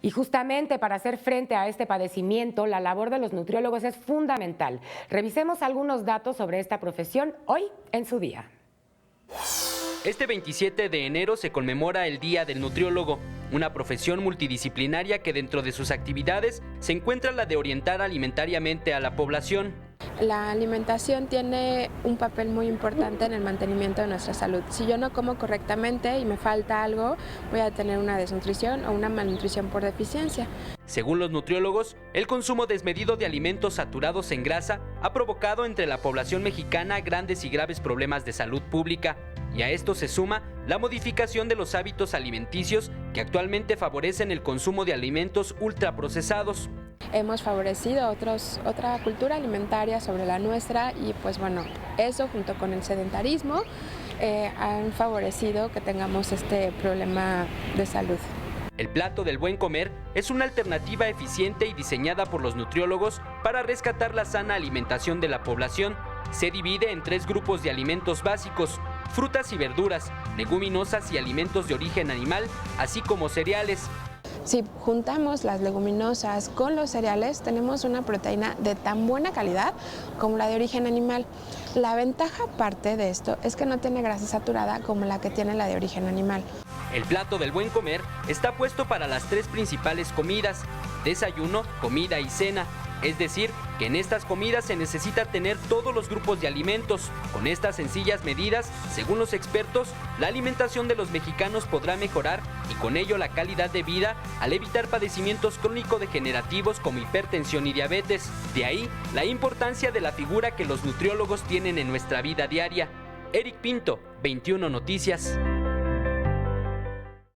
Y justamente para hacer frente a este padecimiento, la labor de los nutriólogos es fundamental. Revisemos algunos datos sobre esta profesión hoy en su día. Este 27 de enero se conmemora el Día del Nutriólogo, una profesión multidisciplinaria que dentro de sus actividades se encuentra la de orientar alimentariamente a la población. La alimentación tiene un papel muy importante en el mantenimiento de nuestra salud. Si yo no como correctamente y me falta algo, voy a tener una desnutrición o una malnutrición por deficiencia. Según los nutriólogos, el consumo desmedido de alimentos saturados en grasa ha provocado entre la población mexicana grandes y graves problemas de salud pública. Y a esto se suma la modificación de los hábitos alimenticios que actualmente favorecen el consumo de alimentos ultraprocesados. Hemos favorecido otra cultura alimentaria sobre la nuestra y pues bueno, eso junto con el sedentarismo han favorecido que tengamos este problema de salud. El plato del buen comer es una alternativa eficiente y diseñada por los nutriólogos para rescatar la sana alimentación de la población. Se divide en 3 grupos de alimentos básicos: frutas y verduras, leguminosas y alimentos de origen animal, así como cereales. Si juntamos las leguminosas con los cereales, tenemos una proteína de tan buena calidad como la de origen animal. La ventaja aparte de esto es que no tiene grasa saturada como la que tiene la de origen animal. El plato del buen comer está puesto para las 3 principales comidas: desayuno, comida y cena. Es decir, que en estas comidas se necesita tener todos los grupos de alimentos. Con estas sencillas medidas, según los expertos, la alimentación de los mexicanos podrá mejorar y con ello la calidad de vida al evitar padecimientos crónico-degenerativos como hipertensión y diabetes. De ahí la importancia de la figura que los nutriólogos tienen en nuestra vida diaria. Eric Pinto, 21 Noticias.